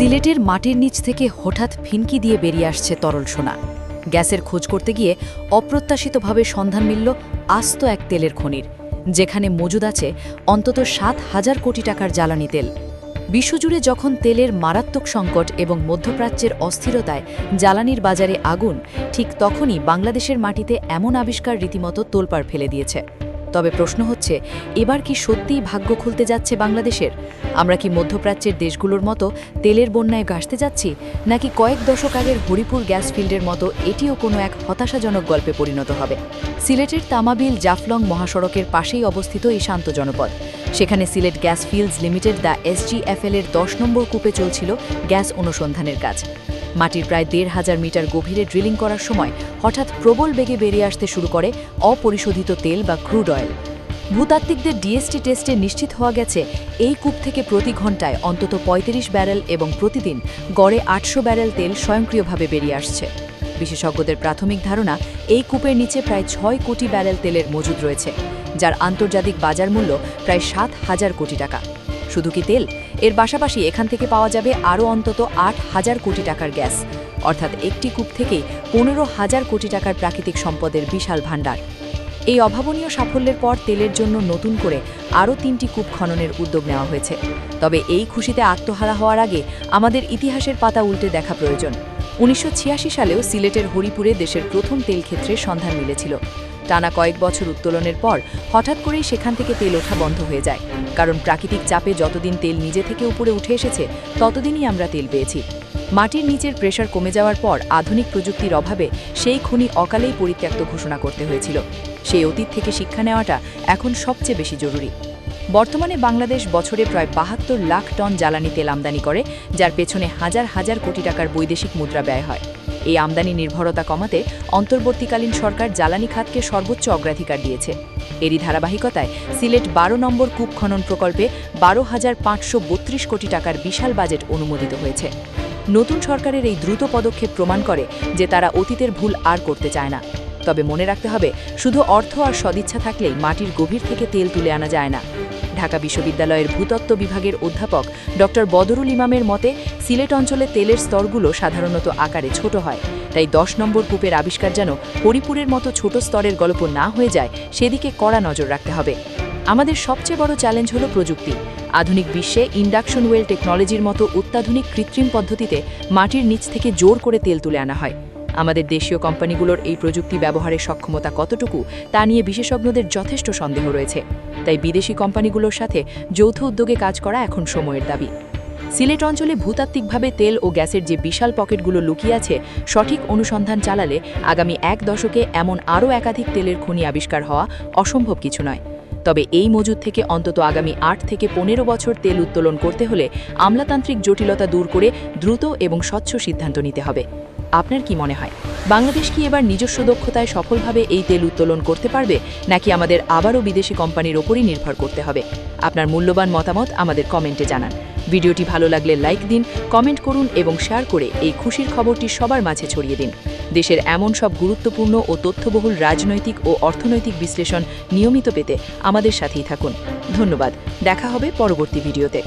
সিলেটের মাটির নিচ থেকে হঠাৎ ফিনকি দিয়ে বেরিয়ে আসছে তরল সোনা। গ্যাসের খোঁজ করতে গিয়ে অপ্রত্যাশিতভাবে সন্ধান মিলল আস্ত এক তেলের খনির, যেখানে মজুদ আছে অন্তত ৭,০০০ কোটি টাকার জ্বালানি তেল। বিশ্বজুড়ে যখন তেলের মারাত্মক সংকট এবং মধ্যপ্রাচ্যের অস্থিরতায় জ্বালানির বাজারে আগুন, ঠিক তখনই বাংলাদেশের মাটিতে এমন আবিষ্কার রীতিমতো তোলপাড় ফেলে দিয়েছে। তবে প্রশ্ন হচ্ছে, এবার কি সত্যিই ভাগ্য খুলতে যাচ্ছে বাংলাদেশের? আমরা কি মধ্যপ্রাচ্যের দেশগুলোর মতো তেলের বন্যায় গাসতে যাচ্ছি, নাকি কয়েক দশক আগের হরিপুর গ্যাস ফিল্ডের মতো এটিও কোনো এক হতাশাজনক গল্পে পরিণত হবে? সিলেটের তামাবিল জাফলং মহাসড়কের পাশেই অবস্থিত এই শান্ত জনপদ। সেখানে Sylhet gas fields limited the SGFL এর ১০ নম্বর কূপে চলছিল গ্যাস অনুসন্ধানের কাজ। মাটির প্রায় ১,৫০০ মিটার গভীরে ড্রিলিং করার সময় হঠাৎ প্রবল বেগে বেরিয়ে আসতে শুরু করে অপরিশোধিত তেল বা ক্রুড অয়েল। ভূতাত্ত্বিকদের DST টেস্টে নিশ্চিত হওয়া গেছে, এই কূপ থেকে প্রতি ঘন্টায় অন্তত ৩৫ ব্যারেল এবং প্রতিদিন গড়ে ৮০০ ব্যারেল তেল স্বয়ংক্রিয়ভাবে বেরিয়ে আসছে। বিশেষজ্ঞদের প্রাথমিক ধারণা, এই কূপের নিচে প্রায় ৬ কোটি ব্যারেল তেলের মজুদ রয়েছে, যার আন্তর্জাতিক বাজার মূল্য প্রায় ৭,০০০ কোটি টাকা। শুধু কি তেল, এর পাশাপাশি এখান থেকে পাওয়া যাবে আরও অন্তত ৮,০০০ কোটি টাকার গ্যাস, অর্থাৎ একটি কূপ থেকেই ১৫,০০০ কোটি টাকার প্রাকৃতিক সম্পদের বিশাল ভাণ্ডার। এই অভাবনীয় সাফল্যের পর তেলের জন্য নতুন করে আরও ৩টি কূপ খননের উদ্যোগ নেওয়া হয়েছে। তবে এই খুশিতে আত্মহারা হওয়ার আগে আমাদের ইতিহাসের পাতা উল্টে দেখা প্রয়োজন। ১৯৮৬ সালেও সিলেটের হরিপুরে দেশের প্রথম তেল ক্ষেত্রের সন্ধান মিলেছিল। টানা কয়েক বছর উত্তোলনের পর হঠাৎ করেই সেখান থেকে তেল ওঠা বন্ধ হয়ে যায়, কারণ প্রাকৃতিক চাপে যতদিন তেল নিজে থেকে উপরে উঠে এসেছে ততদিনই আমরা তেল পেয়েছি। মাটির নিচের প্রেশার কমে যাওয়ার পর আধুনিক প্রযুক্তির অভাবে সেই খনি অকালেই পরিত্যক্ত ঘোষণা করতে হয়েছিল। সেই অতীত থেকে শিক্ষা নেওয়াটা এখন সবচেয়ে বেশি জরুরি। বর্তমানে বাংলাদেশ বছরে প্রায় ৭২ লাখ টন জ্বালানি তেল আমদানি করে, যার পেছনে হাজার হাজার কোটি টাকার বৈদেশিক মুদ্রা ব্যয় হয়। এই আমদানি নির্ভরতা কমাতে অন্তর্বর্তীকালীন সরকার জ্বালানি খাতকে সর্বোচ্চ অগ্রাধিকার দিয়েছে। এরই ধারাবাহিকতায় সিলেট ১২ নম্বর কূপ খনন প্রকল্পে ১২,৫৩২ কোটি টাকার বিশাল বাজেট অনুমোদিত হয়েছে। নতুন সরকারের এই দ্রুত পদক্ষেপ প্রমাণ করে যে তারা অতীতের ভুল আর করতে চায় না। তবে মনে রাখতে হবে, শুধু অর্থ আর সদিচ্ছা থাকলেই মাটির গভীর থেকে তেল তুলে আনা যায় না। ঢাকা বিশ্ববিদ্যালয়ের ভূতত্ত্ব বিভাগের অধ্যাপক ডক্টর বদরুল ইমামের মতে, সিলেট অঞ্চলে তেলের স্তরগুলো সাধারণত আকারে ছোট হয়, তাই ১০ নম্বর কূপের আবিষ্কার যেন হরিপুরের মতো ছোট স্তরের গল্প না হয়ে যায়, সেদিকে কড়া নজর রাখতে হবে। আমাদের সবচেয়ে বড় চ্যালেঞ্জ হলো প্রযুক্তি। আধুনিক বিশ্বে ইন্ডাকশন ওয়েল টেকনোলজির মতো অত্যাধুনিক কৃত্রিম পদ্ধতিতে মাটির নিচ থেকে জোর করে তেল তুলে আনা হয়। আমাদের দেশীয় কোম্পানিগুলোর এই প্রযুক্তি ব্যবহারের সক্ষমতা কতটুকু, তা নিয়ে বিশেষজ্ঞদের যথেষ্ট সন্দেহ রয়েছে। তাই বিদেশি কোম্পানিগুলোর সাথে যৌথ উদ্যোগে কাজ করা এখন সময়ের দাবি। সিলেট অঞ্চলে ভূতাত্ত্বিকভাবে তেল ও গ্যাসের যে বিশাল পকেটগুলো লুকিয়ে আছে, সঠিক অনুসন্ধান চালালে আগামী এক দশকে এমন আরও একাধিক তেলের খনি আবিষ্কার হওয়া অসম্ভব কিছু নয়। তবে এই মজুদ থেকে অন্তত আগামী ৮ থেকে ১৫ বছর তেল উত্তোলন করতে হলে আমলাতান্ত্রিক জটিলতা দূর করে দ্রুত এবং স্বচ্ছ সিদ্ধান্ত নিতে হবে। আপনার কি মনে হয়, বাংলাদেশ কি এবার নিজস্ব দক্ষতায় সফলভাবে এই তেল উত্তোলন করতে পারবে, নাকি আমাদের আবারও বিদেশি কোম্পানির ওপরই নির্ভর করতে হবে? আপনার মূল্যবান মতামত আমাদের কমেন্টে জানান। ভিডিওটি ভালো লাগলে লাইক দিন, কমেন্ট করুন এবং শেয়ার করে এই খুশির খবরটি সবার মাঝে ছড়িয়ে দিন। দেশের এমন সব গুরুত্বপূর্ণ ও তথ্যবহুল রাজনৈতিক ও অর্থনৈতিক বিশ্লেষণ নিয়মিত পেতে আমাদের সাথেই থাকুন। ধন্যবাদ। দেখা হবে পরবর্তী ভিডিওতে।